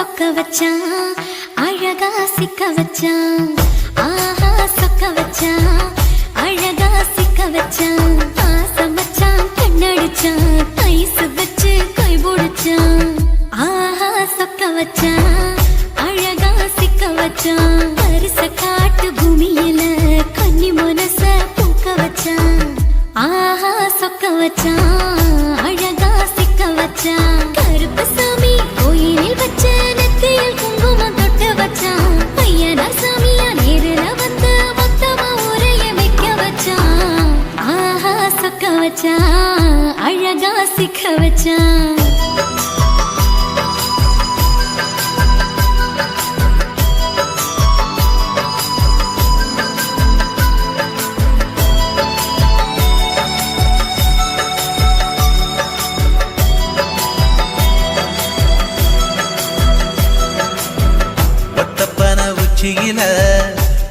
சொக்க வச்சான் அழகா சிக்க வச்சான் ஆஹா சொக்க வச்சான் அழகா சிக்க வச்சான் பாசம் வச்சான் கண்ணடிச்சான் ஐஸ் வச்சு கை போடுச்சான் ஆஹா சொக்க வச்சான் அழகா சிக்க வச்சான் பரிச காட்டு பூமியில கன்னி மனச பூக்க வச்சான் ஆஹா சொக்க வச்சான் அழகா சிக்க வச்சான் கருப்பு சாமி கோயிலில் வச்ச நெத்தியில் குங்குமம் தொட்டு வச்சான் பையனா சாமியா நேரில வந்து மொத்தமா உரைய வைக்க வச்சான் ஆஹா சொக்க வச்சான் அழகா சிக்க வச்சான்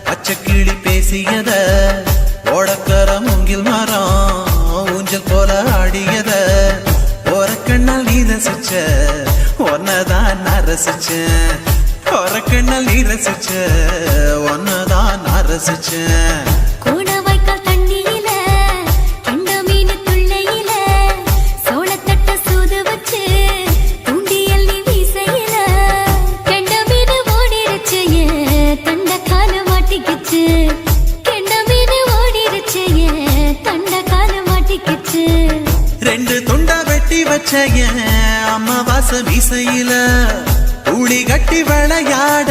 பச்சைக்கிளி பேசியத ஓடக்கர மூங்கில் மரம் ஊஞ்சல் போல ஆடியத ஒரு கண்ணால் நீ ரசிச்ச ஒன்னதான் நான் ரசிச்சேன் ஒரு கண்ணால் நீ ரசிச்ச ஒன்னதான் நான் ரசிச்சேன் ரெண்டு துண்டா வெட்டி வச்ச அம்மாவாச வீசையில ஊழி கட்டி விளையாட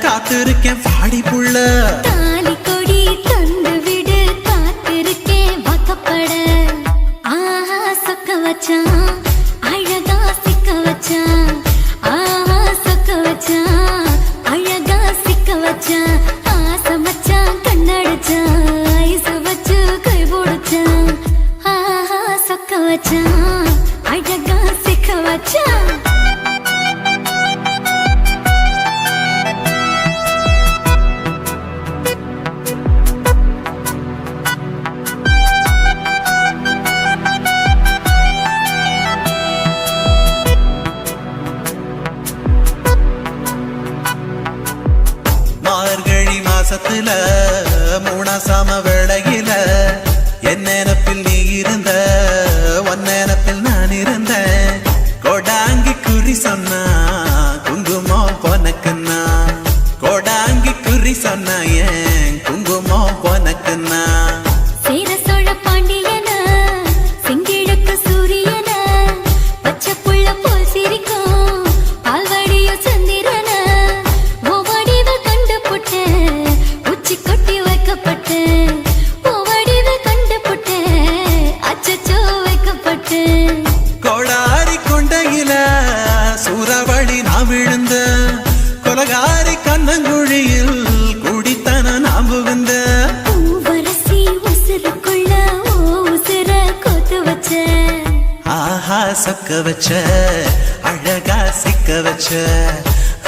காத்திருக்கேன் பாடி புள்ள தாலி கொடி தந்து விடு காத்திருக்கேன் வாக்கப்பட ஆஹா சொக்க வச்சான் அழகா சிக்க வச்சான் ஆஹா சொக்க வச்சான் அழகா சிக்க வச்சான் ஆசை வச்சான் கண்ணடிச்சான் ஐஸ் வச்சு கை போடுச்சான் ஆஹா சொக்க வச்சான் அழகா சிக்க வச்சான் மார்கழி மாசத்துல மூணாசாம வேளையில என் நினப்பில் நீ இருந்த உன் நினப்பில் நான் இருந்தேன் கோடாங்கி குறி சொன்னா குங்குமம் பொனக்குன்னா கோடாங்கி குறி சொன்னா ஏன் குங்குமம் பொனக்குன்னா சேர சோழ பாண்டியன செங்கிழக்கு சூரியன பச்சை புள்ள போல் சிரிக்கும் பால்வடியோ சந்திரன ஓவடிவ கண்டு புட்ட உச்சி கொட்டி வைக்கப்பட்டு ஓவடிவ கண்டு புட்ட அச்சச்சோ வைக்கப்பட்டு கோடாரி கொண்டையில சூறாவளி நான் விழுந்த கொலகாரி கண்ணங்குழியில் குடித்தன நான் புகுந்த பூவரசி உசுருக்குள்ள உசுர கொத்து வச்ச ஆஹா சொக்க வச்ச அழகா சிக்க வச்ச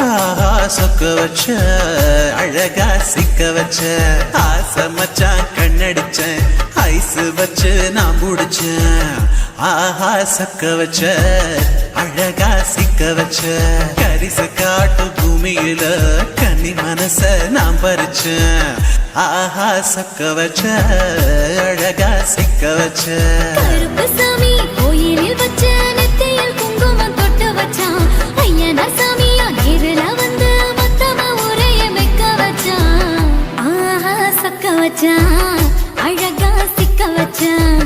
ஆஹா சொக்க வச்ச அழகா சிக்க வச்ச ஆசை மச்சான் கண்ணடிச்சேன் ஐஸ் வச்சு நான் முடிச்சேன் ஆஹா சொக்க வச்ச அழகா சிக்க வச்ச கரிசு காட்டு பூமியில கன்னி மனச நான் பறிச்சேன் ஆஹா சொக்க வச்ச அழகா சிக்க வச்ச கருப்பு சாமி கோயிலில் வச்ச நெத்தியில் குங்குமம் தொட்டு வச்சான் ஐயனா சாமியா நேரில வந்து மொத்தமா உரைய வைக்க வச்சான் ஆஹா சொக்க வச்சான் அழகா சிக்க வச்சான்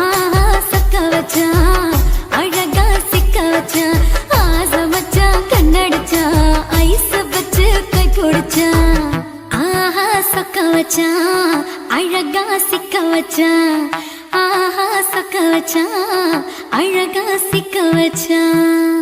ஆஹா சொக்க வச்சான் அழகா சிக்க வச்சான் ஆசை வச்சான் கண்ணடிச்சான் ஐஸ் வச்சு கை பிடிச்சான் ஆஹா சொக்க வச்சான் அழகா சிக்க வச்சான் ஆஹா சொக்க வச்சான் அழகா சிக்க வச்சான்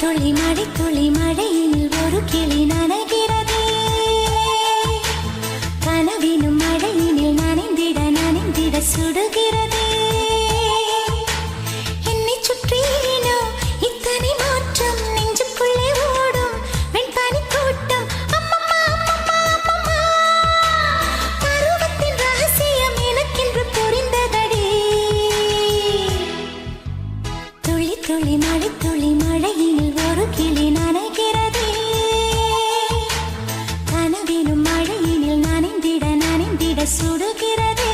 துளி மழை துளி மழையில் ஒரு கிளி நனைகிறதே கனவினும் மழையினில் நனைந்திட நனைந்திட சுடுகிறதே என்னை சுற்றினோ இத்தனை மாற்றம் நெஞ்சுக்குள்ளே ஓடும் வெண்பனி கூட்டம் அம்மம்மா அம்மம்மா அம்மம்மா பருவத்தின் ரகசியம் எனக்கென்று புரிந்ததடி துளி துளி மழை துளி மழையினில் ஒரு கிளி நனைகிறதே கனவினும் மழையினில் நனைந்திட நனைந்திட சுடுகிறதே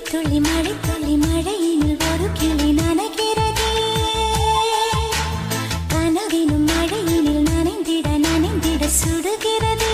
துளி மழை துளி மழையினில் ஒரு கிளி நனைகிறதே கனவினும் மழையினில் நனைந்திட நனைந்திட சுடுகிறதே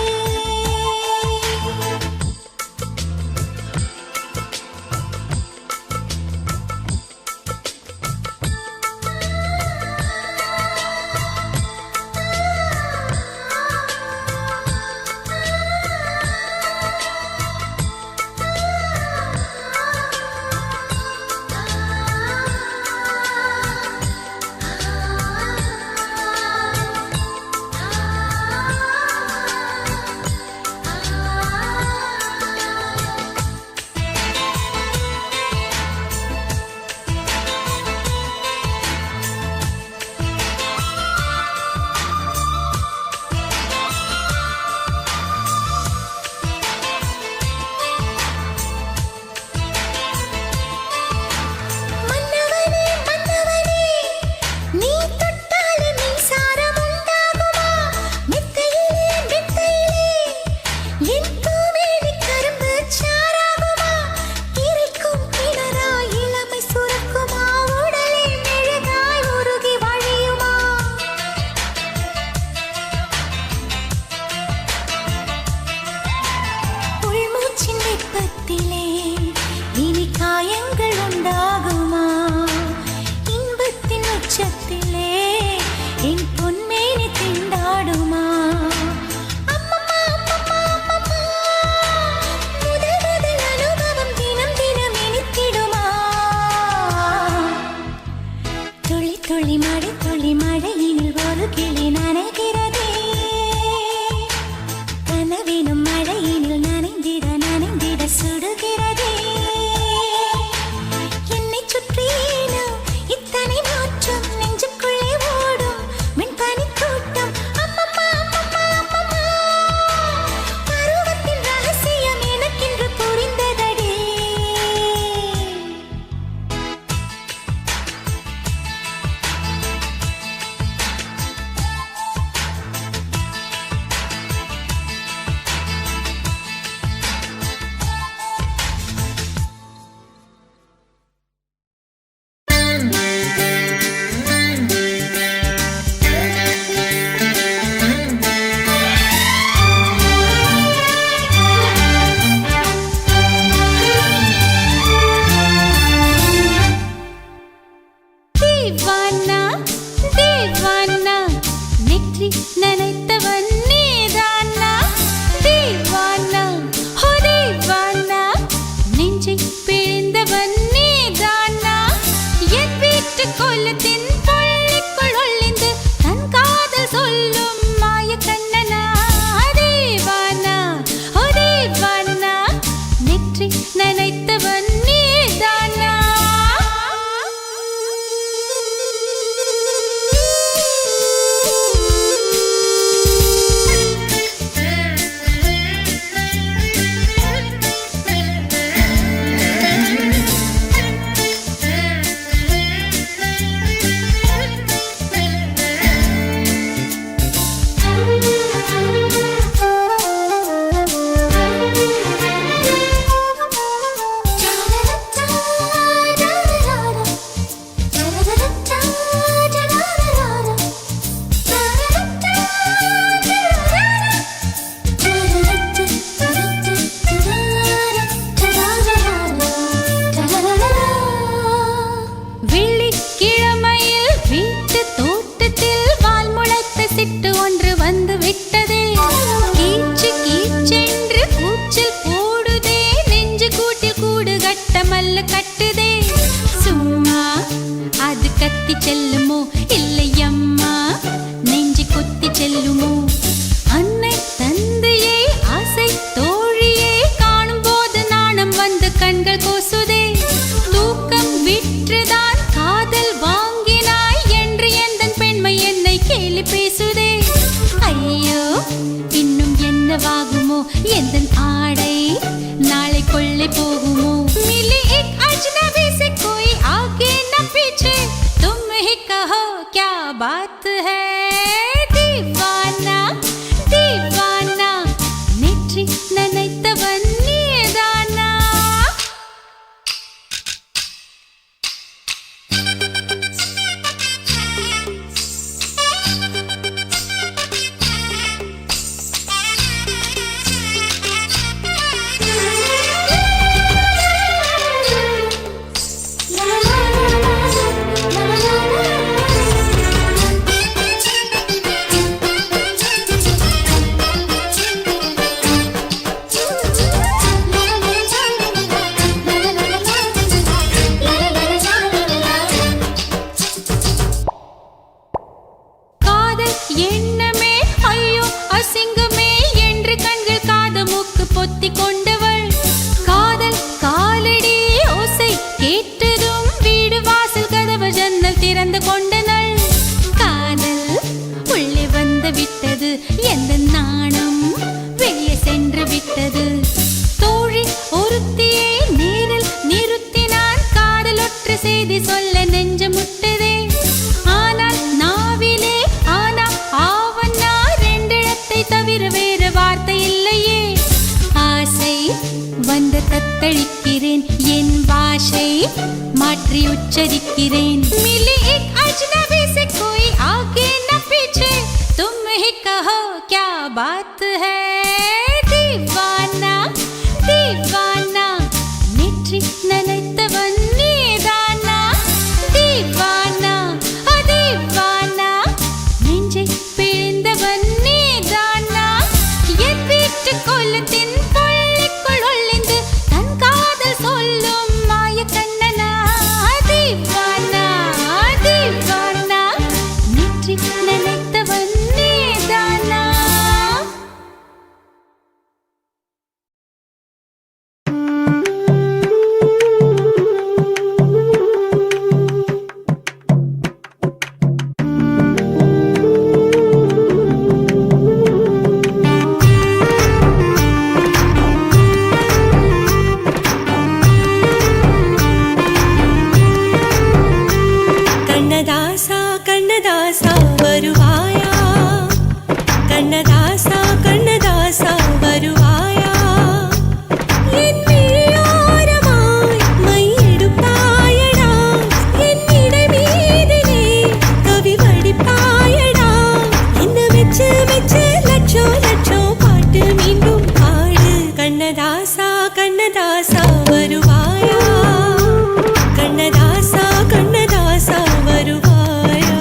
இனி காயங்கள் உண்டாகுமா இன்பத்தின் உச்சத்திலே என் பொன்மேனி திண்டாடுமா அம்மம்மா அம்மம்மா அம்மம்மா முதல் முதல் அனுபவம் தினம் தினம் இனித்திடுமா துளி துளி மழை துளி மழையினில் ஒரு கிளி நனைகிறதே கனவினும் மழையினில் நனைந்திட நனைந்திட சுடுகிற மல்லு கட்டுதே சும்மா அது கத்தி செல்லுமோ இல்லையம்மா நெஞ்சு கொத்தி செல்லுமோ அன்னை தந்தையே ஆசை தோழியே காணும் போது நாணம் வந்து கண்கள் கூசுதே தூக்கம் விற்றுதான் காதல் வாங்கினாய் என்று எந்தன் பெண்மை என்னை கேலி பேசுதே ஐயோ இன்னும் என்னவாகுமோ எந்தன் ஆடை நாளை கொள்ளை போகுமோ मिली एक अजनबी से कोई आगे न पीछे तुम ही कहो क्या बात है दीवाना दीवाना नेற்றி நினைத்தவன் நீதானா எண்ணமே ஐயோ அசிங்கமே என்று கண்கள் காது மூக்கு பொத்தி கொண்டவள் காதல் காலடி ஓசை கேட்டதும் வீடு வாசல் கதவு ஜன்னல் திறந்து கொண்டனள் காதல் உள்ளே வந்து விட்டது எந்த நாணம் வெளியே சென்று விட்டது தோழி ஒருத்தியை நேரில் நிறுத்தினான் காதல் ஒற்ற செய்தி சொல்ல நெஞ்சு முட்டதே ஆனால் நாவிலே தவிர வேறு வார்த்தை இல்லையே ஆசை வந்து தத்தளிக்கிறேன் என் பாஷை மாற்றி உச்சரிக்கிறேன் मिली एक अजनबी से कोई आगे न पीछे तुम ही कहो क्या बात है दीवाना दीवाना नेற்றி நினைத்தவன் நீதானா दीवाना दीवाना நெஞ்சை பிழிந்தவன் கொல்லத்தின் பள்ளிக்குள் ஒளிந்து தன் காதல் சொல்லும் மாய கண்ணனா தீவானா தீவானா நெற்றி நினைத்தவன் நீதானா கண்ணதாசா வருவாயா கண்ணதாசா கண்ணதாசா வருவாயா என் விழியோரமாய் மையெடுப்பாயடா என் இடை மீதிலே கவி வடிப்பாயடா என்ன வெச்சு வெச்சு லட்சோ லட்சோ பாட்டு மீண்டும் பாடு கண்ணதாசா கண்ணதாசா வருவாயா கண்ணதாசா கண்ணதாசா வருவாயா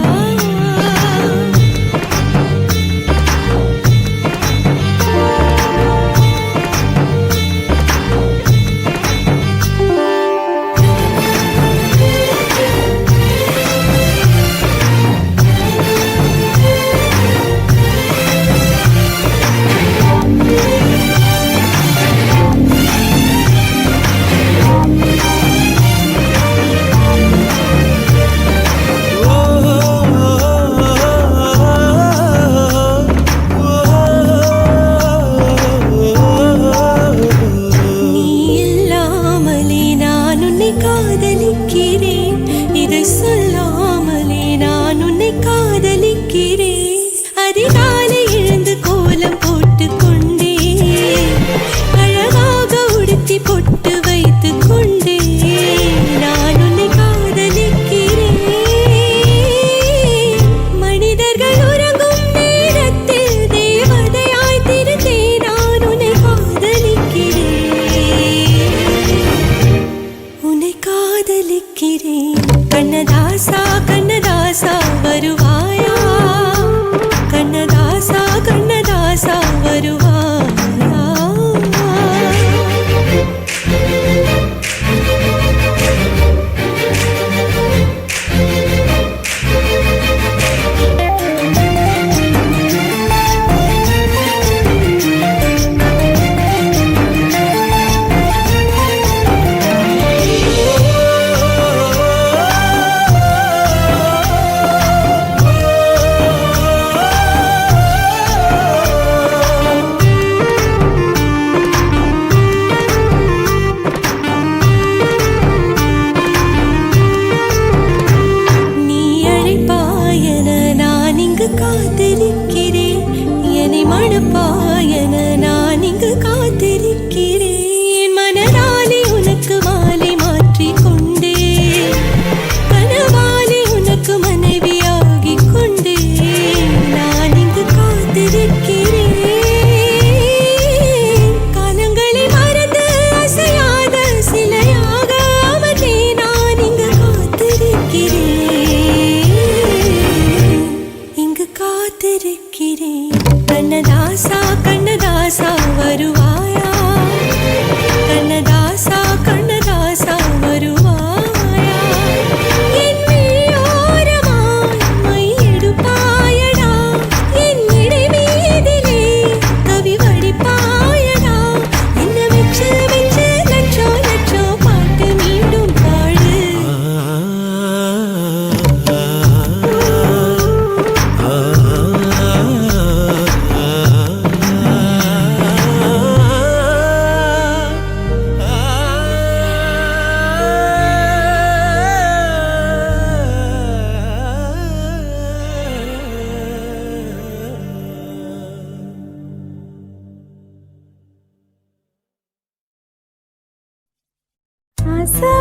ஆசை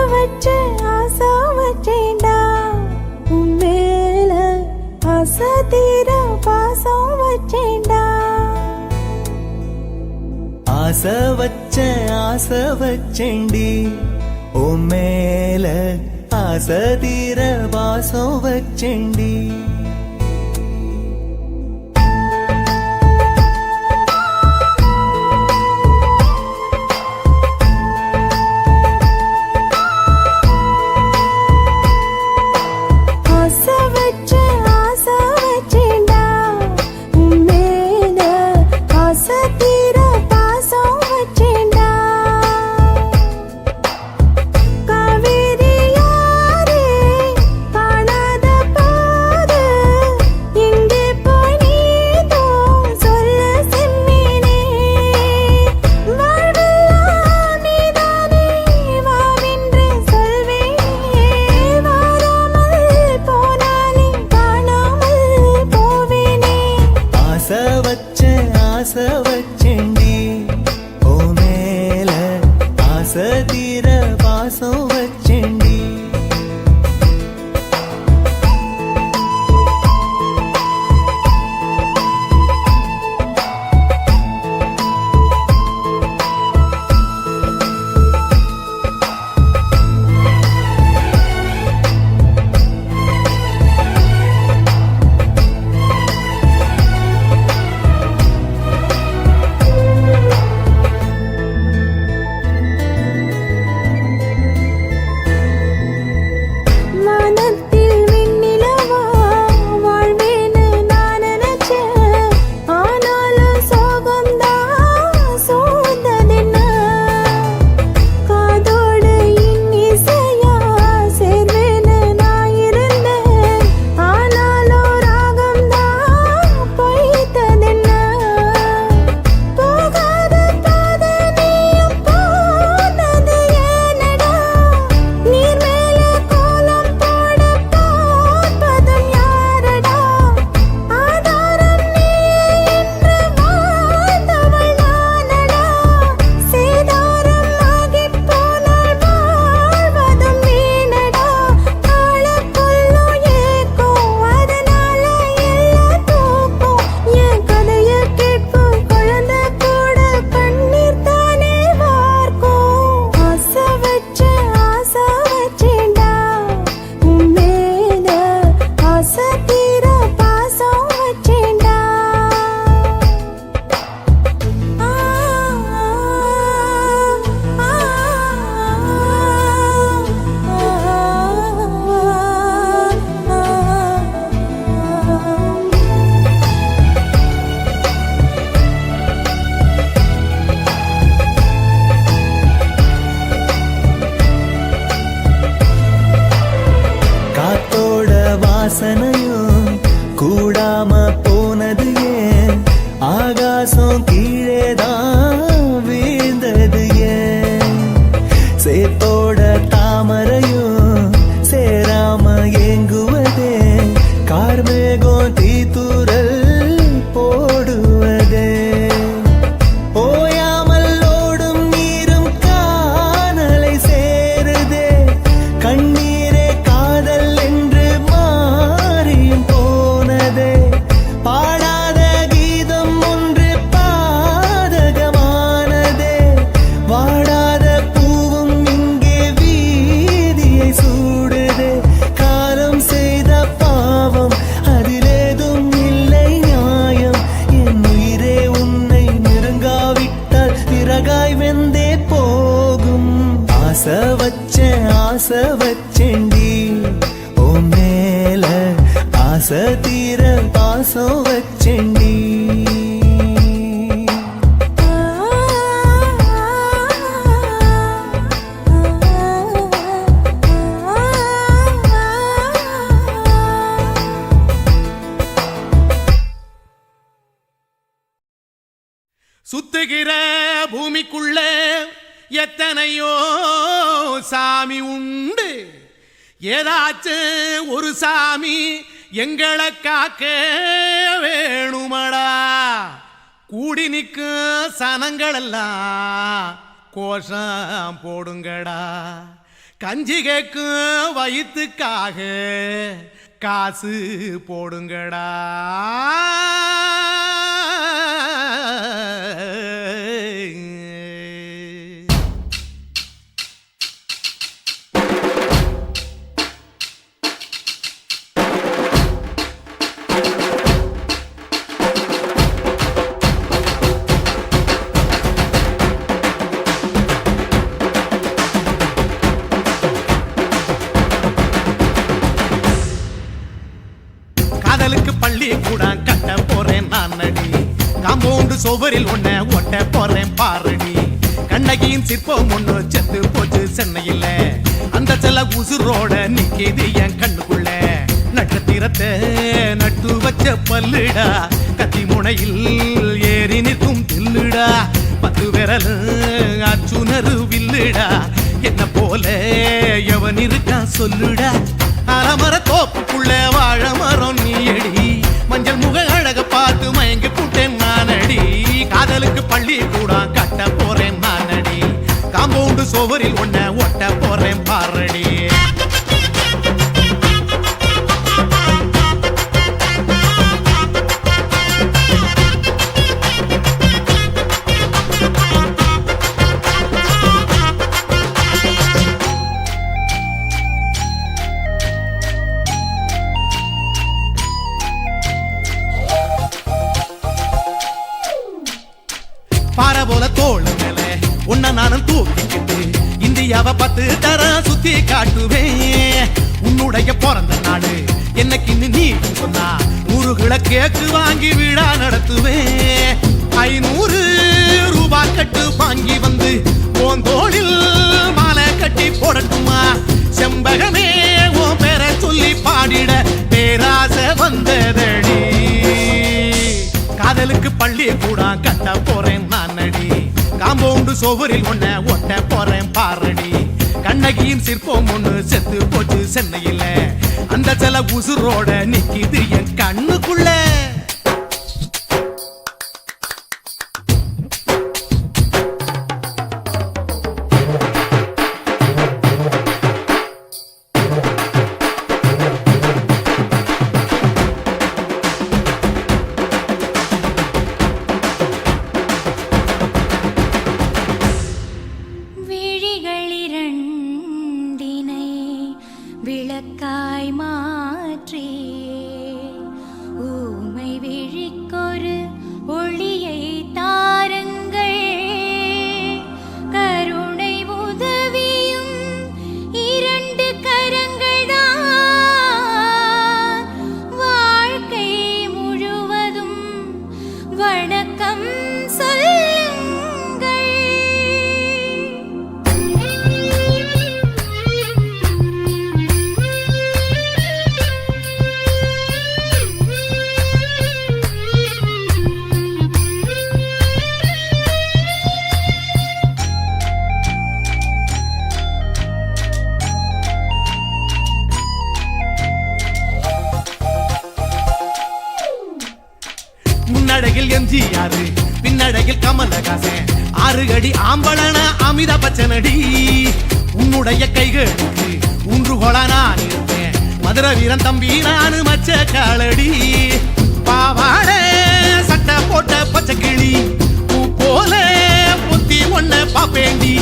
வச்சேன்டா உன் மேல ஆசை தீர பாசம் வச்சேன்டா ஆசை வச்சேண்டி உன் மேல ஆசை தீர பாசம் வச்சேண்டி ஆசை வச்சேண்டி ஓ மேல ஆசை தீர பாசம் வச்சேண்டி வாசனையும் கூடாம போனது ஏன் ஆகாசம் கீழேதான் வீழ்ந்தது ஏன் சேத்தோட தாமரையும் சேராம ஏங்குவதே கார்மேகம் தீத்துரல் போடுவதே ஓயாமல் ஓடும் நீரும் காணலை சேருதே கண்ணீரே காதல் என்று மாறியும் போனதே பாடாத கீதம் ஒன்று பாதகமானதே வாடாத பூவும் இங்கே வீதியை சூடுதே காலம் செய்த பாவம் அதிலேதும் இல்லை நியாயம் என் உயிரே உன்னை நெருங்காவிட்டால் பிறகாய் வெந்தே போகும் ஆசை வச்சேண்டி ஓ மேல ஆசை தீர பாசம் வச்சேண்டி சுத்துகிற பூமிக்குள்ள எத்தனையோ சாமி உண்டு ஏதாச்சும் ஒரு சாமி எங்களை காக்க வேணுமடா கூடி நிற்கும் சனங்களெல்லாம் கோஷம் போடுங்கடா கஞ்சி கேக்கும் வயிற்றுக்காக காசு போடுங்கடா. காதலுக்கு பள்ளி கூட கட்ட போறேன் நான் அடி. காம்பவுண்டு சுவரில் ஒன்ன ஒட்ட போறேன் பாரடி. கண்ணகியின் சிற்பம் ஒண்ணு செத்து போச்சு சென்னையில். அந்த செல்ல உசுரோட நிக்கிது என் கண்ணுக்குள்ள. நட்சத்திரத்தை நட்டு வச்ச பல்லுடா, கத்தி முனையில் ஏறி நிற்கும் தில்லுடா. 10 விரல் அச்சுணரு வில்லுடா, என்ன போல எவன் இருக்கா சொல்லுடா. அலமர தோப்புக்குள்ள வாழ மரம் நீயடி. மஞ்சள் முக அழக பார்த்து மயங்கி புட்டேன் நானடி. காதலுக்கு பள்ளி கூட கட்ட போறேன் நானடி. காம்பவுண்டு சுவரில் ஒன்ன ஒட்ட போறேன் பாரடி. பாறை போல தோள் மேல உன்ன நானும் தூக்கிக்கிட்டு இந்தியாவை 10 தரம் சுத்தி காட்டுவேன். உன்னுடைய பிறந்த நாடு என்னைக்கு நீ சொன்னா 100 கிலோ கேக்கு வாங்கி விழா நடத்துவேன். 500 ரூபாய் கட்டு வாங்கி வந்து உன் தோளில் மாலை கட்டி போடட்டுமா. செம்பகமே உன் பேரை சொல்லி பாடிட பேராசை வந்ததடி. காதலுக்கு பள்ளி கூட கட்ட போறேன் நானடி. காம்பவுண்டு சுவரில் ஒன்ன ஒட்ட போறேன் பாரடி. கண்ணகியின் சிற்பம் ஒண்ணு செத்து போச்சு சென்னையில். அந்த சில உசுரோட நிக்கிது என் கண்ணுக்குள்ள. விழிகளிரண்டினை விளக்காய் மாற்றி ஊமை விழிக்கொரு ஒளியை தாருங்கள். கருணை உதவியும் 2 கரங்கள்தான். வாழ்க்கை முழுவதும் வணக்கம் சொல்லுங்கள். முன்னடையில் எம்ஜிஆர், பின்னடையில் கமலஹாசன். 6 அடி ஆம்பளன அமிதாப் பச்சனடி. உன்னுடைய கைகளுக்கு ஊன்றுகோலா நான் இருப்பேன். மதுரை வீரன் தம்பி நானு மச்ச காலடி. பாவாட சட்டை போட்ட பச்சை கிளி பூ போல புத்தி ஒன்ன பாப்பேண்டி.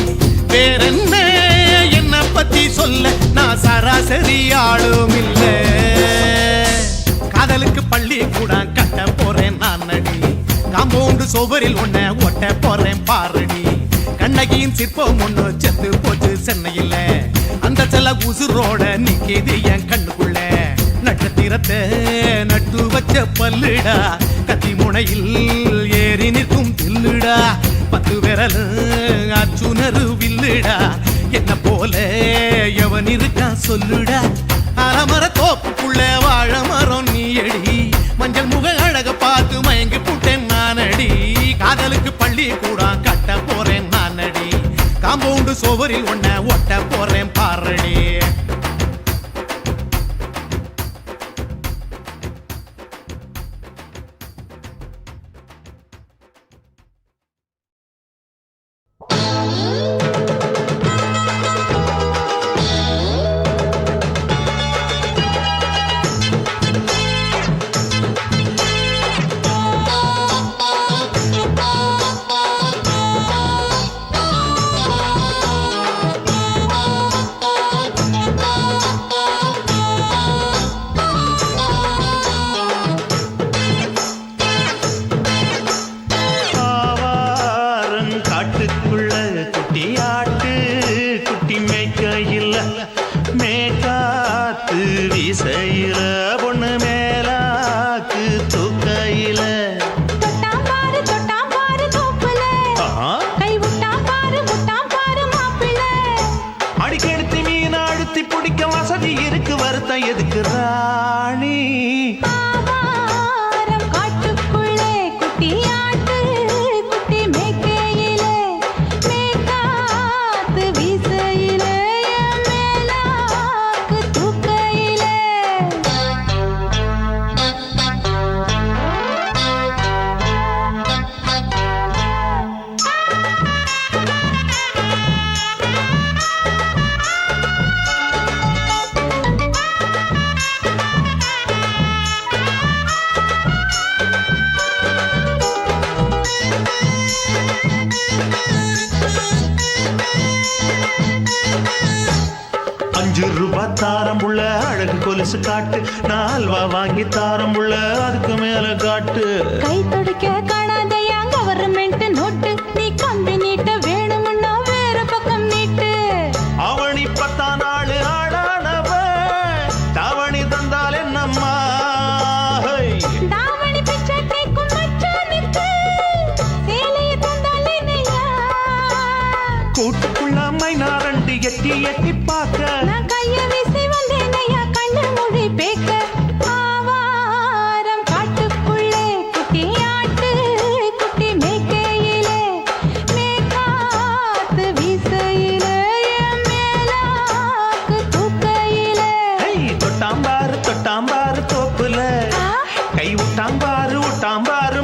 வேறென்ன என்ன பத்தி சொல்ல நான் சராசரி ஆளும் இல்ல. காதலுக்கு பள்ளி கூட கட்ட போறேன் நானடி. காம்பவுண்டு சுவரில் ஒன்ன ஒட்ட போறேன் பாரடி. கண்ணகியின் சிற்பம் ஒண்ணு செத்து போச்சு சென்னையில். அந்த செல்ல உசுரோட நிக்கிது என் கண்ணுக்குள்ள. நட்சத்திரத்தை நட்டு வச்ச பல்லுடா, கத்தி முனையில் ஏறி நிற்கும் தில்லுடா. 10 விரல் அச்சுணரு வில்லுடா, என்ன போல எவன் இருக்கா சொல்லுடா. அலமர தோப்புக்குள்ள வாழ மரம் நீயடி. மஞ்சள் முக அழக பார்த்து மயங்கி புட்டேன் நானடி. காதலுக்கு பள்ளி கூட கட்ட போறேன் நானடி. காம்பவுண்டு சுவரில் ஒன்ன ஒட்ட போறேன் பாரடி. வருத்தம் எதுக்கு ராணி ஆவாரம் காட்டுக்குள்ளே குட்டியாட்டு குட்டி மேய்க்கையிலே மேய்காத்து வீசையிலே என் மேலாக்கு தூக்கையிலே ₹5 தாரம்புள்ள அழகு கொலுசு காட்டு நான் அல்வா வாங்கி தாரம்புள்ள அதுக்கு மேல காட்டு கை துடிக்க காணாதையா கவர்மெண்ட் நோட்டு நீ கம்பி நீட்ட வேணும்னா வேற பக்கம் நீட்டு அவனி 10 நாள் ஆடானவ தாவணி தந்தால் என்னம்மா தாவணி பிச்சை கேக்கும் மச்சானுக்கு சேலையை தந்தாலே நையா கூட்டுக்குள்ள மைனாரண்டு எட்டி எட்டி பார்க்க நான் கைய வீசி வந்தேன் ஐயா கண்ணு மொழி பேக்க ஆவாரம் காட்டுக்குள்ளே குட்டியாட்டு குட்டி மேய்க்கையிலே மேய்காத்து வீசையிலே என் மேலாக்கு தூக்கையிலே தொட்டாம்பாரு தோப்புல கை விட்டாம்பாரு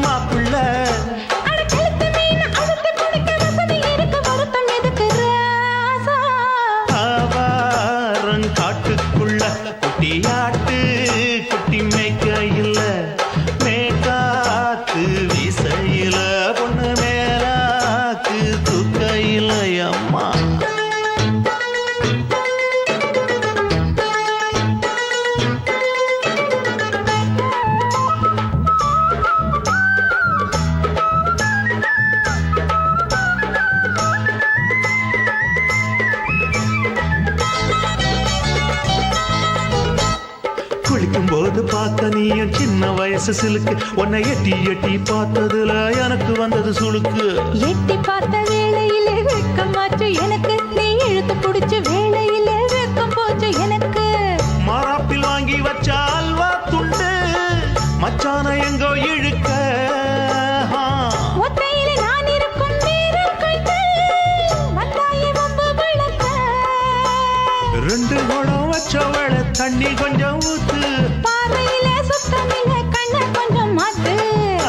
மாப்புள்ள அட கழுத்து மீன் அழுத்து குடிக்க வசதி இருக்கு வருத்தம் எதுக்கு ராசா ஆவாரம் காட்டுக்குள்ள குட்டியாட்டு குட்டி மேய்க்கையில மேகாத்து வீசையில பொண்ணு மேலாக்கு தூக்கையில அம்மா குளிக்கும் போது பார்த்த நீயும் சின்ன வயசு சிலுக்கு உன்னை எட்டி எட்டி பார்த்ததுல எனக்கு வந்தது சுளுக்கு எட்டி பார்த்த வேளையிலே வெட்கம் மாற்று எனக்கு நீ இழுத்து புடிச்சு வேளையிலே வெட்கம் போச்சு எனக்கு மாறாப்பில் வாங்கி வச்ச அல்வா துண்டு மச்சான எங்கோ இழுக்க ஒத்தையிலே நான் இருக்கும் நேரம் கண்டு வந்தாயே வம்பு விளக்க 2 குடம் வச்சவள தண்ணி கொஞ்சம் ஊத்து பார்வையிலே சுத்தமில்லை கண்ணை கொஞ்சம் மாத்து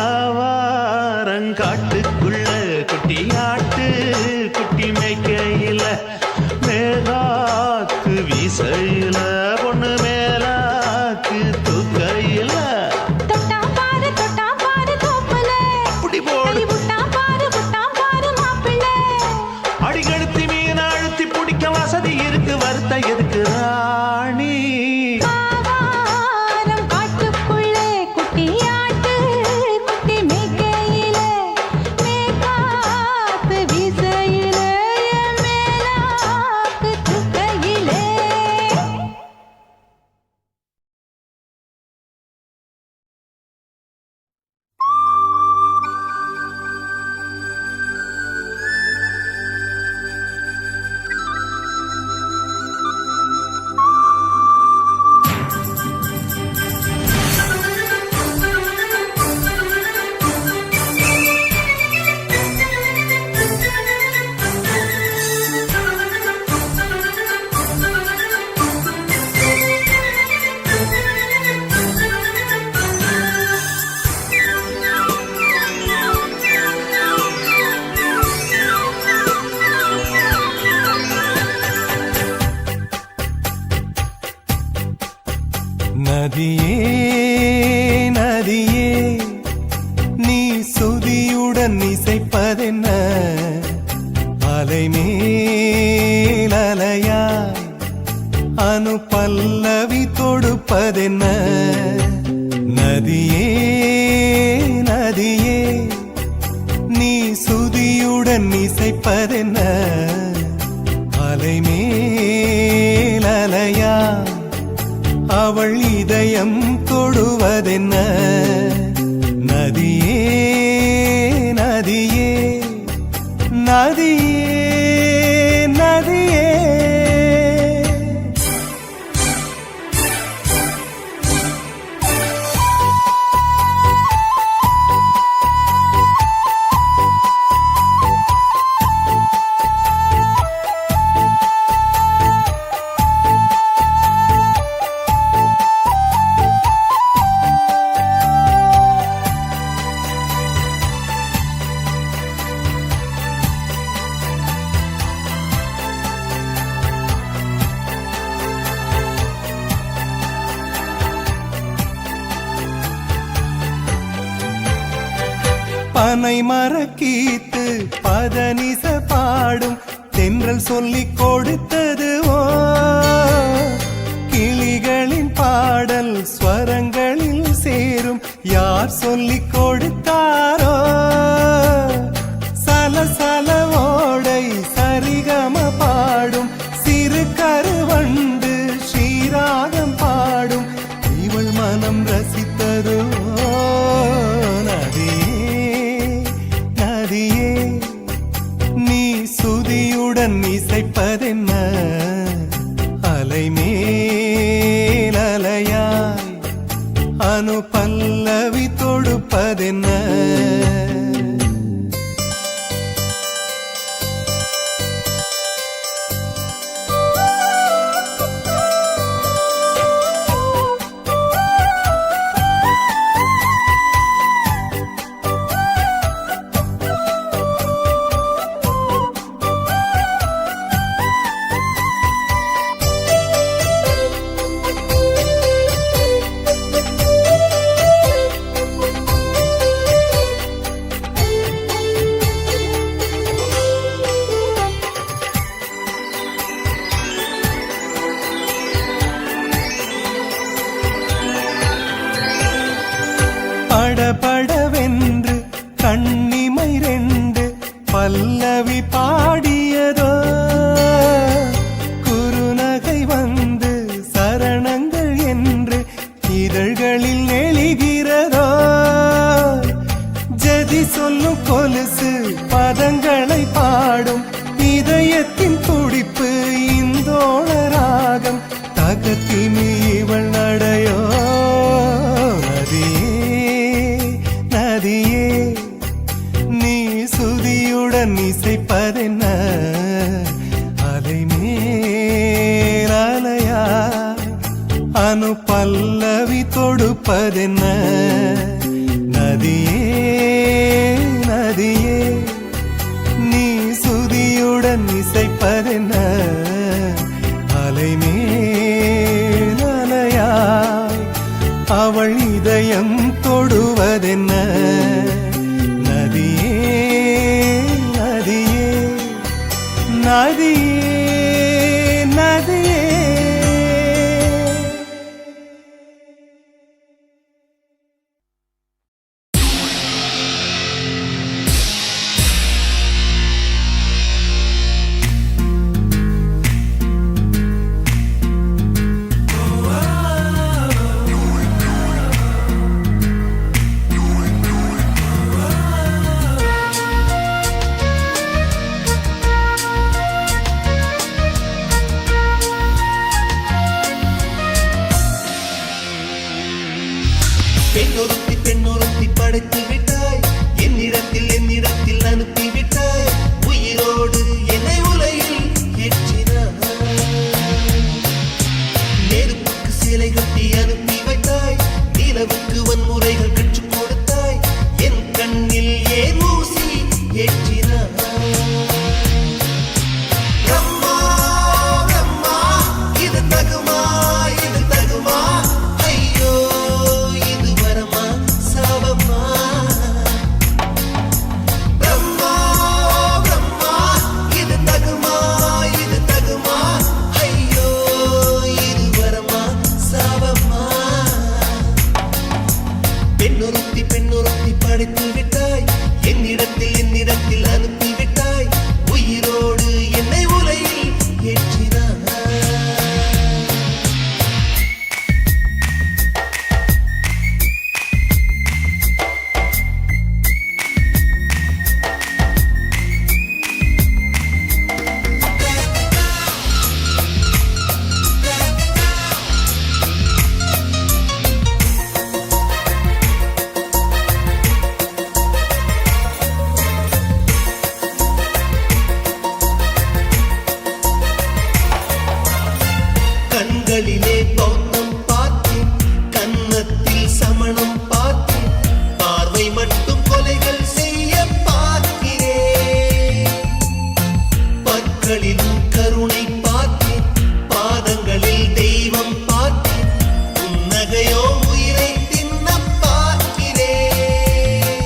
ஆவாரங்காட்டுக்குள்ள குட்டியாட்டு குட்டி மேய்க்கையில மேலாக்கு வீசையில பொண்ணு மேலாக்கு தூக்கையில தொட்டாம் பாரு தோப்புல அப்படி போடு கை விட்டாம் பாரு மாப்பிள்ளை அடிகழுத்தி மீன் அழுத்தி பிடிக்க வசதி இருக்கு வருத்த எதுக்கு ராணி ஆவாரம் காட்டுக்குள்ளே குட்டியாட்டு குட்டி மேய்க்கையிலே மேய்காத்து வீசையிலே என் மேலாக்கு தூக்கையிலே நதியே நதியே நீ சுதியுடன் இசைப்பதென்ன அலைமேல் அலையாய் அனு பல்லவி தொடுப்பதென்ன நதியே நதியே நீ சுதியுடன் இசைப்பதென்ன அலைமேல் அலையாய் அவள் இதயம் தொடுவதென்ன நதியே நதியே நதியே நதியே பனை மரக்கீத்து பதனிச பாடும் தென்றல் சொல்லிக் கொடுத்தது ஓ கிளிகளின் பாடல் ஸ்வரங்களில் சேரும் யார் சொல்லிக் கொடுத்தாரோ சலசல ஓடை சரிகம பாடும் சிறு கருவண்டு ஸ்ரீராகம் பாடும் இவள் மனம் ரசித்ததோ நதியே நீ சுதியுடன் இசைப்பதென்ன அலைமேல் அலையாய் அனு பல்லவி தொடுப்பதென்ன படபடவென்று கண்ணிமை ரெண்டு பல்லவி பாடியதோ குறுநகை வந்து சரணங்கள் என்று இதழ்களில் நெளிகிறதோ ஜதி சொல்லும் கொலுசு பதங்களை பாடும் இதயத்தின் துடிப்பு இந்தோள ராகம் தகத்தினி இவள் நடையோ நதியே நீ சுதியுடன் இசைப்பதென்ன அலைமேல் அலையா அனு பல்லவி தொடுப்பதென்ன நதியே நீ சுதியுடன் இசைப்பதென்ன அலைமேல் அலையா அவள் இதயம் தொடுவதென்ன நதியே பெண்ணொருத்தி படைத்து விட்டாய் என்னிடத்தில் அனுப்பி விட்டாய் உயிரோடு என்னை உலகில் ஏற்றினாய் நெருப்புக்கு சிலை கட்டி அனுப்பி வைத்தாய் நிலவுக்கு வன்முறைகள் கற்றுக் கொடுத்தாய் என் கண்ணில் ஏன் ஊசி ஏற்றினாய் இது தகுமா ஐயோ இது வரமா சாபமா பிரம்மா இது தகுமா ஐயோ இது வரமா சாபமா பெண்ணொருத்தி படைத்து விட்டாய் என்னிடத்தில் அனுப்பி விட்டாய் உயிரோடு என்னை உலகில் ஏற்றினாய் கண்களிலே பௌத்தம் பார்த்தேன் கன்னத்தில் சமணம் பார்த்தேன் பார்வை மட்டும் கொலைகள் செய்ய பார்க்கிறேன் பற்களிலும் கருணை பார்த்தேன் பாதங்களில் தெய்வம் பார்த்தேன் புன்னகையோ உயிரை தின்ன பார்க்கிறேன்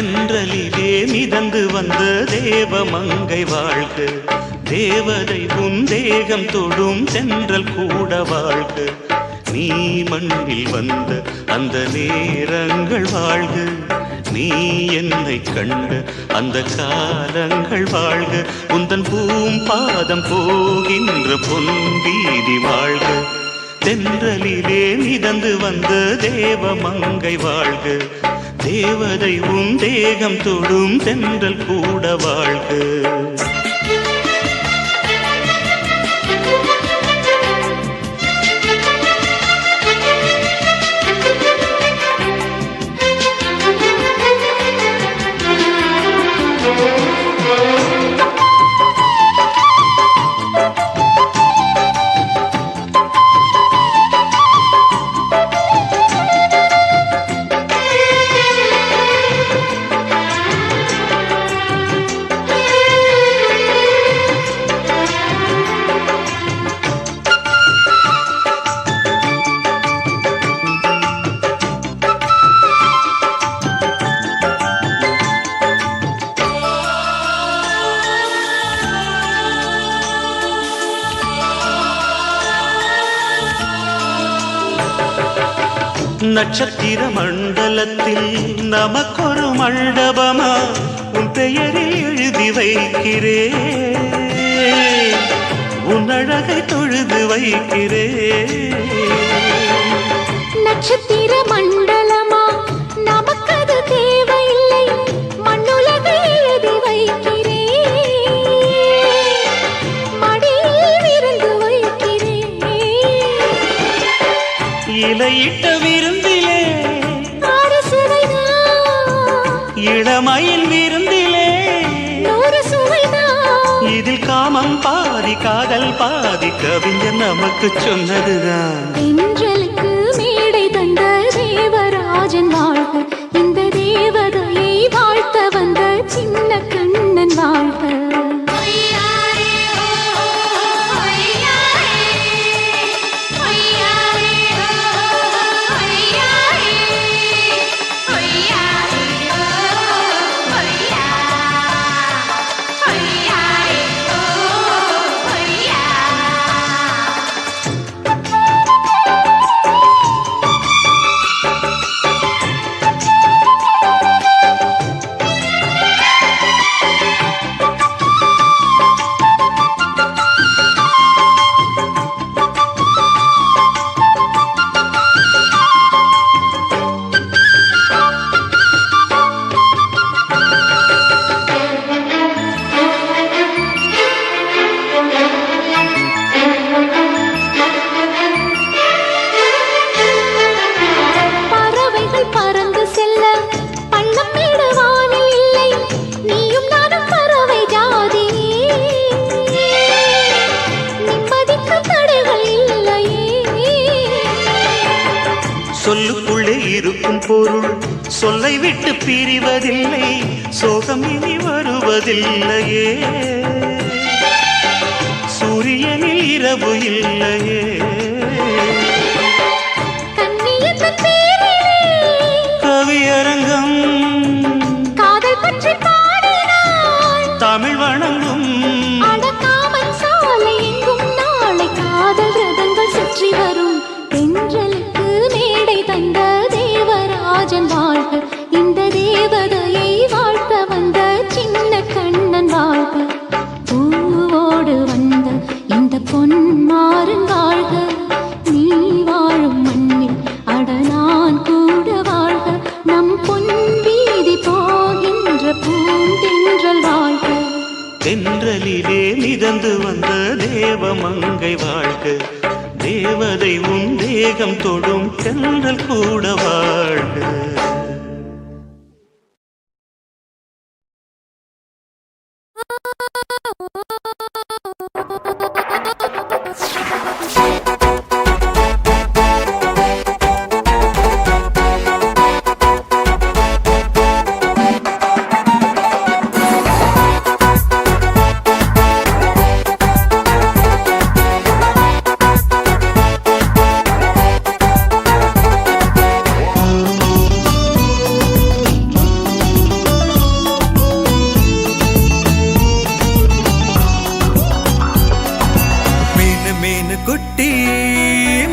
தென்றலிலே மிதந்து வந்த தேவமங்கை வாழ்க, தேவதை உன் தேகம் தொடும் தென்றல் கூட வாழ்க. நீ மண்ணில் வந்த அந்த நேரங்கள் வாழ்க, நீ என்னை கண்ட அந்த காலங்கள் வாழ்க. உந்தன் பூம்பாதம் போகின்ற பொன் வீதி வாழ்க, தென்றலிலே மிதந்து வந்த தேவமங்கை வாழ்க, தேவதை உன் தேகம் தொடும் தென்றல் கூட வாழ்க. நட்சத்திர மண்டலத்தில் நமக்கொரு மண்டபமா உன் பெயரில் எழுதி வைக்கிறேன், உன் அழகை தொழுது வைக்கிறேன். நட்சத்திர மண்டலமா நமக்கது தேவையில்லை, மண்ணுலகை எழுதி வைக்கிறேன், மடியில் விருந்து வைக்கிறேன். இலையிட்ட விருந்திலே இளமயில் விருந்திலே இதில் காமம் பாதி காதல் பாதி கவிஞர் நமக்கு சொன்னதுதான். தென்றலுக்கு மேடை தந்த தேவராஜன் வாழ்க, இந்த தேவதையை வாழ்த்த வந்த சின்ன கண்ணன் வாழ்க. சொல்லுக்குள்ளே இருக்கும் பொருள் சொல்லை விட்டு பிரிவதில்லை, சோகம் இனி வருவதில்லையே, சூரியனில் இரவு இல்லையே. கவியரங்கம் காதல் பற்றி பாடினாள், தமிழ் வணங்கும் அடக்காமல் சாலை எங்கும் நாளை காதல் ரதங்கள் சுற்றி வரும். தென்றலுக்கு மேடை தந்த தேவராஜன் வாழ்க, இந்த தேவதையை வாழ்த்த வந்த சின்ன கண்ணன் வாழ்க. பூவோடு வந்த இந்த பொன்மாறன் வாழ்க, நீ வாழும் மண்ணில் அட நான் கூட வாழ்க. நம் பொன் வீதி போகின்ற பூந்தென்றல் வாழ்க. தென்றலிலே மிதந்து வந்த தேவமங்கை வாழ்க, தேவதை உன் தேகம் தொடும் தென்றல் கூட வாழ்க.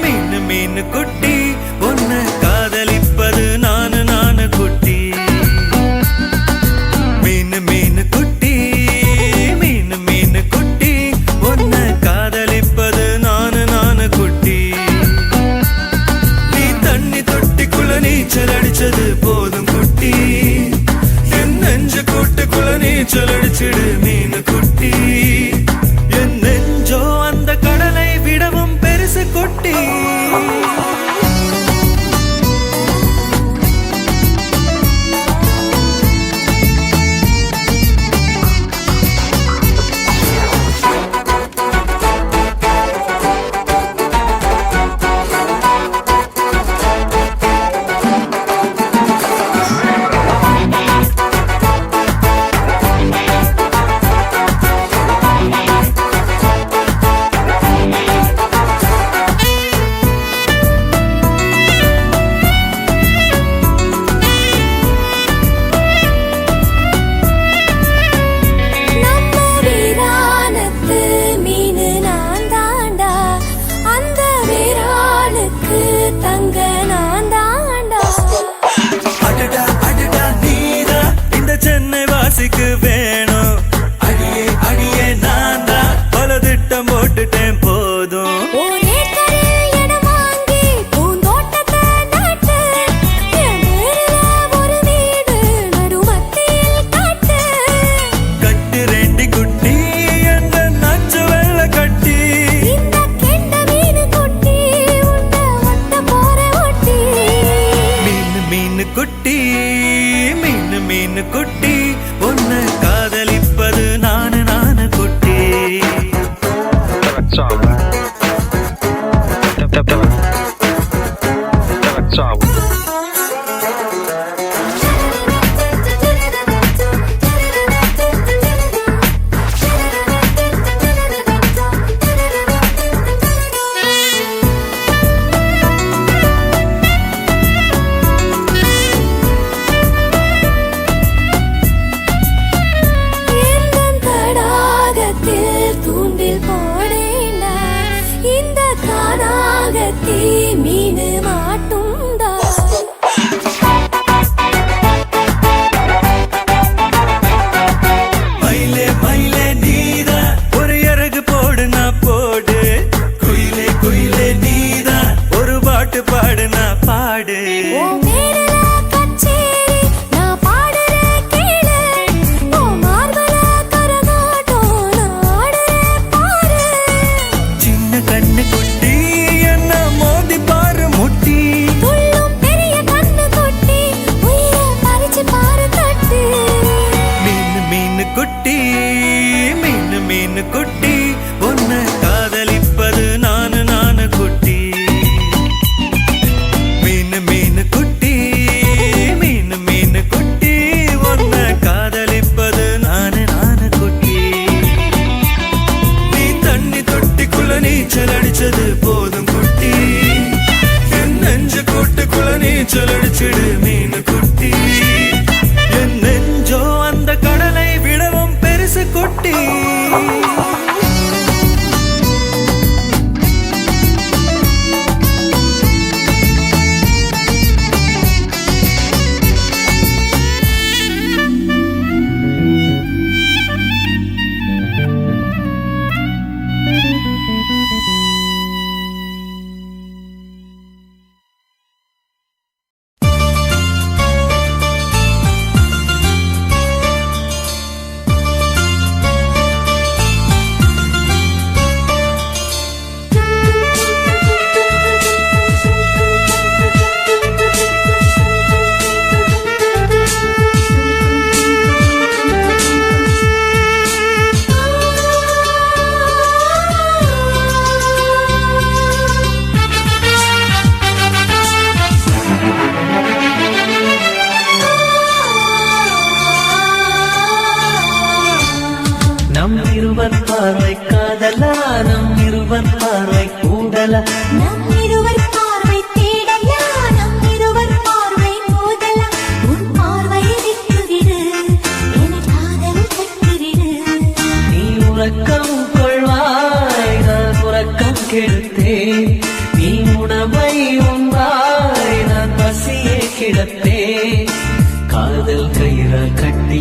மீனு மீனு குட்டி உன்னை காதலிப்பது நானு குட்டி மீனு மீனு குட்டி மீனு மீனு குட்டி உன்னை காதலிப்பது நானு குட்டி நீ தண்ணி தொட்டிக்குள்ள நீச்சல் அடிச்சது போதும் குட்டி என் நெஞ்சு கூட்டுக்குள்ள நீச்சல் அடிச்சிடு மீனு குட்டி என் நெஞ்சோ அந்த கடலை விடவும் பெருசு குட்டி நம்ம வீராணத்து மீனு நான் தாண்டா, அந்த வீரானுக்கு தங்க நான் தாண்டா. அடடா அடடா நீரா இந்த சென்னை வாசிக்கு வேணும் அடியே அடியே நான் தான் பல திட்டம் போட்டுட்டேன் போதும் ஒரே கரையில் இடம் வாங்கி பூந்தோட்டத்தை நாட்டு, என் பேருல ஒரு வீடு நடுமத்தியில் காட்டு. கட்டு ரெண்டி குட்டி என்ற நச்சு வெள்ள கட்டி இந்த கெண்ட மீனு குட்டி உன்னை ஒட்ட போற ஒட்டி. மீனு மீனு குட்டி மீனு மீனு குட்டி உன்னை காதலிப்பது நானு குட்டி எந்தன் தடாகத்தில் தூண்டில் போடேண்டா, இந்த கானாகத்தி மீனு மாட்டுண்டா. மயிலே மயிலே நீதா ஒரு இறகு போடு நான் போடு குயிலே குயிலே நீதா ஒரு பாட்டு பாடு நான் பாடு உன் பேருல கச்சேரி நான் பாடுறேன் கேளு, உன் மார்பல கரகாட்டம் நான் ஆடுறேன் பாரு. சின்ன கண்ணு குட்டி என்ன மோதி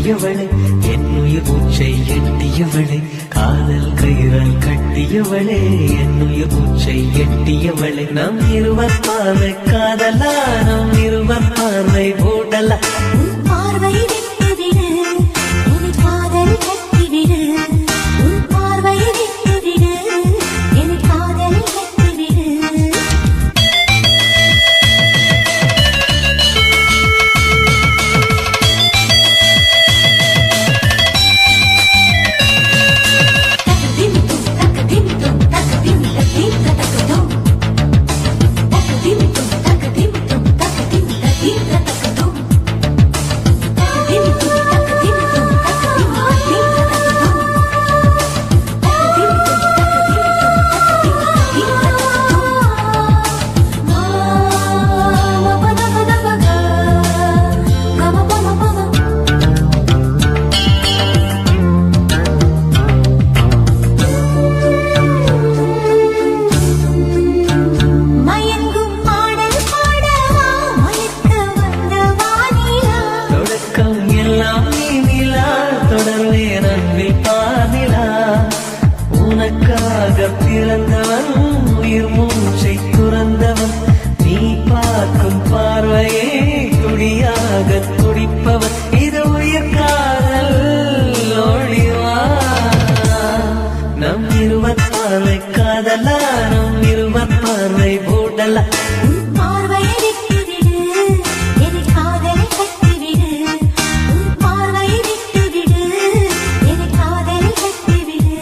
கட்டியவளே என்னுயிர் மூச்சை எட்டியவளே காதல் கயிறால் கட்டியவளே என்னுயிர் மூச்சை எட்டியவளே நம் இருவர் பார்வை காதலா நம் இருவர் பார்வை ஓடலா உன் பார்வை விட்டுவிடு என்னை காதல் கட்டிவிடு உன் பார்வை விட்டுவிடு என்னை காதல் கட்டிவிடு மயங்கும் பாடல் பாடவா மயக்க வந்த வானிலா தொடக்கம் எல்லாம் நீ நிலா தொடர்வேன் அன்பில் பாதிலா உனக்காக பிறந்தவன் உயிர் மூச்சை துறந்தவன் நீ பார்க்கும் பார்வையே துடியாக துடிப்பவன் இது உயிர் காதல் ஒளிவா நம் இருவர் பார்வை காதலா நம் இருவர் பார்வை ஓடலா உன் பார்வையை விட்டுவிடு என்னை காதலை கட்டிவிடு உன் பார்வையை விட்டுவிடு என்னை காதலை கட்டிவிடு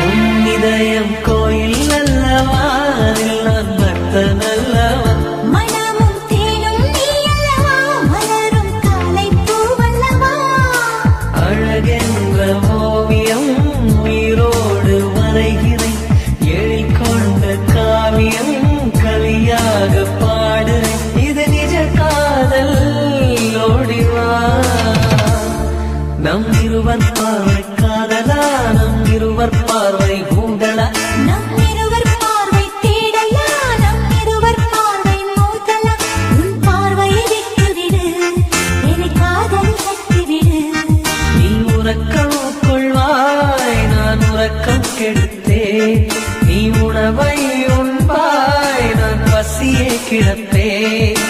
உன் இதயம் கோயில் அல்லவா அதில் நான் பக்தன் அல்லவா மனமும் தேனும் நீ அல்லவா மலரும் காலை பூவல்லவா அழகென்ற ஓவியம் உயிரோடு வரைகிறேன் எழில் கொண்ட காவியம் கலியாக பாடுறேன் இது நிஜ காதல் ஓடிவா நம் இருவர் பார்வை காதலா நம் இருவர் பார்வை ஊடலா நம் இருவர் பார்வை தேடலா நம் இருவர் பார்வை மோதலா உன் பார்வையை விட்டுவிடு என்னை காதல் கட்டிவிடு நீ உறக்கம் கொள்வாய் நான் உறக்கம் கெடுத்தேன் நீ உணவை உண்பாய் நான் பசியே கிடப்பேன்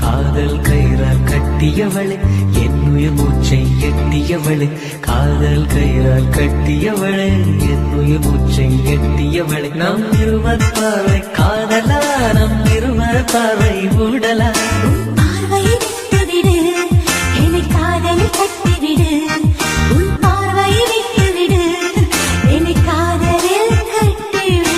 காதல் கயிறால் கட்டியவளே என்னுயிர் மூச்சை எட்டியவளே காதல் கயிறால் கட்டியவளே என்னுயிர் மூச்சை எட்டியவளே நம் இருவர் பார்வை காதலா நம் இருவர் பார்வை ஊடலா உன் பார்வையை விட்டுவிடு என்னை காதல் கட்டிவிடு உன் பார்வையை விட்டுவிடு என்னை காதலில் கட்டிவிடு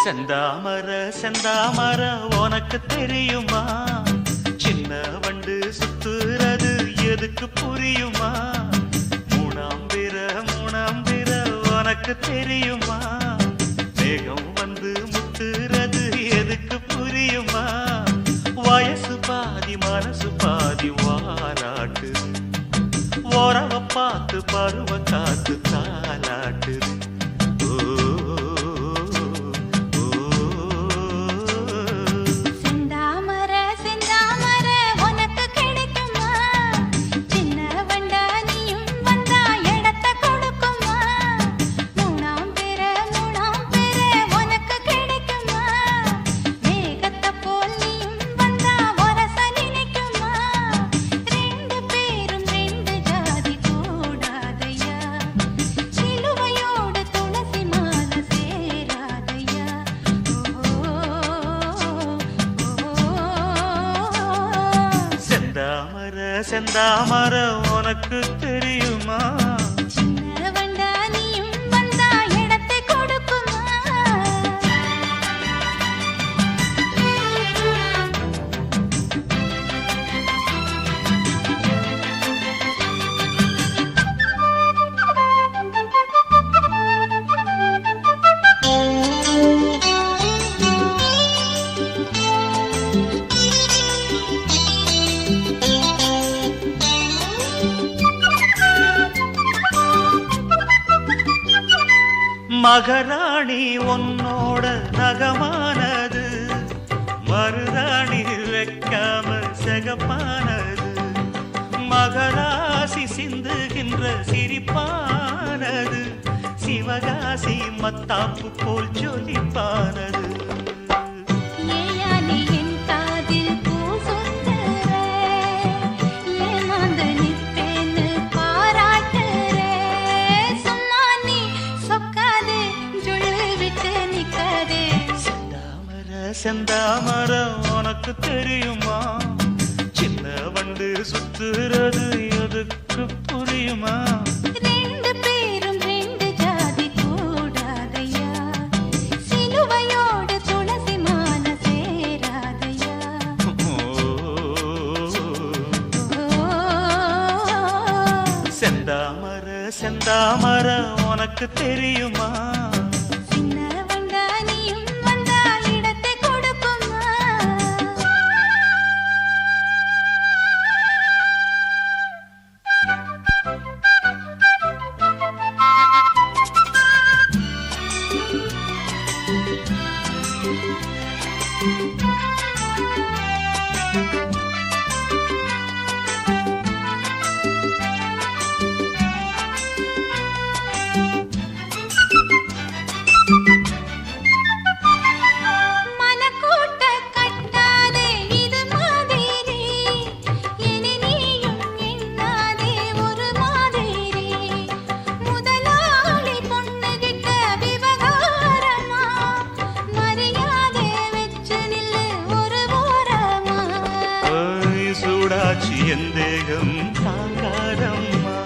செந்தாமர செந்தாமர உனக்கு தெரியுமா சின்ன வண்டு சுத்துறது எதுக்கு புரியுமா மூணாம் பிற உனக்கு தெரியுமா வேகம் வந்து முத்துறது எதுக்கு புரியுமா வயசு பாதி மனசு பாதி வாராட்டு ஓரவ பார்த்து பருவ காத்து தாலாட்டுது செந்தாமர உனக்கு தெரியுமா சின்ன வண்டா நீயும் வந்தா இடத்தை கொடுக்குமா மகராணி உன்னோட நகமானது மருதாணி வைக்காம செகப்பானது மகராசி சிந்துகின்ற சிரிப்பானது சிவகாசி மத்தாப்பு போல் ஜொலிப்பானது செந்தாமர உனக்கு தெரியுமா சின்ன வண்டு சுத்துறது எதுக்கு புரியுமா ரெண்டு பேரும் ரெண்டு ஜாதி கூடாதையா சிலுவையோடு துளசி மாலை சேராதையா செந்தாமர செந்தாமர உனக்கு தெரியுமா எந்தேகம் தாங்காதம்மா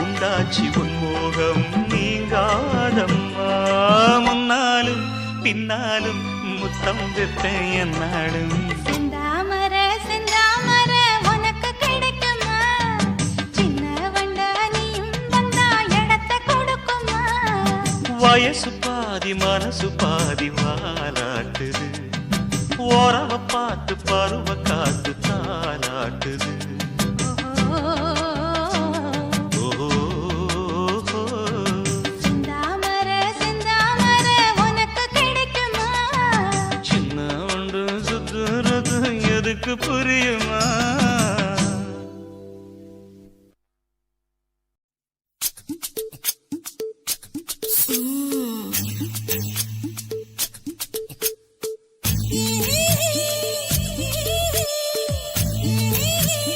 உண்டாச்சி உன்மோகம் நீங்காதம்மா முன்னாலும் பின்னாலும் முத்தம் வைப்பேன் என்னாலும் செந்தாமர செந்தாமர உனக்கு கிடைக்குமா சின்ன வண்டா நீயும் வந்தா இடத்தை கொடுக்குமா வயசு பாதி மனசு பாதி வாலாட்டுது ஓரவ பார்த்து பருவ காத்து தாலாட்டுது செந்தாமர செந்தாமர உனக்கு கிடைக்குமா சின்ன ஒன்று சுத்துறது எதுக்கு புரியுமா Yeah.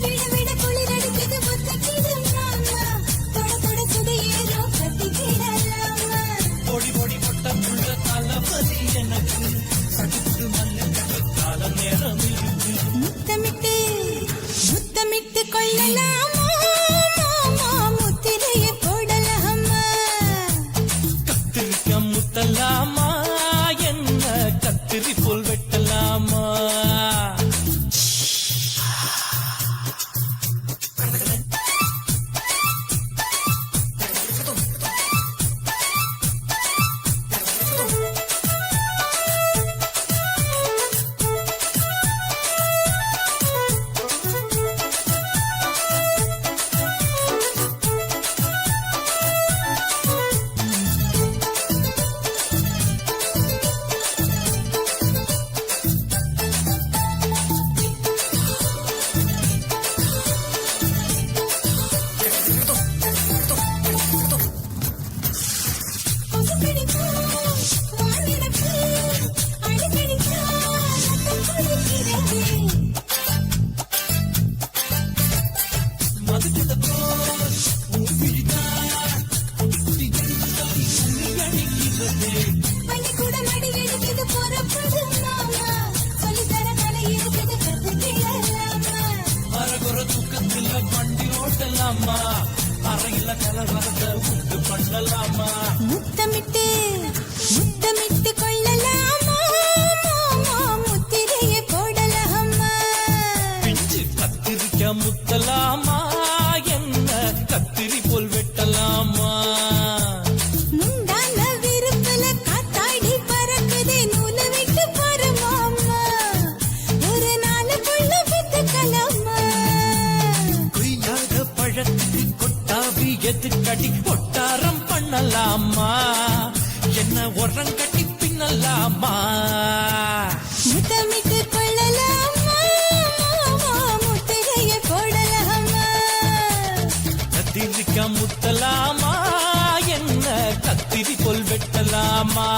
விட விட குளிர் அடிக்குது ஒத்தக்கிது மாமா தொட தொட சுதையேறும் கத்திக்கிடலாமா முத்தமிட்டு முத்தமிட்டு கொள்ளலாமா மாமா முத்திரையை போடலாமா கத்திரிக்க முத்தலாமா என்ன கத்திரி போல் வெட்டலாமா கொசு கடிச்சா வானிடப்பு அடிக்கடிச்சா ரத்தம் கொதிக்கிறது பள்ளிக்கூடம் அடி எடுக்குது பொறப்பது மாமா சொல்லித்தர கலை இருக்குது கத்துக்கிடலாமா அரகுற தூக்கத்துல வண்டி ஓட்டலாமா அறையில கலவரத்தை உண்டு பண்ணலாமா முத்தமிட்டு முத்தமிட்டு கொள்ளலாமா மாமா முத்திரையை போடலாமா பிஞ்சு கத்திரிக்க முத்தலாமா என்ன கத்திரி போல் வெட்டலாமா முந்தான விருப்பல காத்தாடி பறக்குதே நூலை விட்டு பாரு மாமா ஒரு நாளுக்குள்ள வித்துக்கலாமா கொய்யாத பழத்துக்கு கொட்டாவி எதுக்கடி கொட்டாரம் பண்ணலாமா என்ன உரங்கட்டி பின்னலாமா முத்தமிட்டு கொள்ளலாமா மாமா முத்திரையை போடலாமா கத்திரிக்க முத்தலாமா என்ன கத்திரி போல் வெட்டலாமா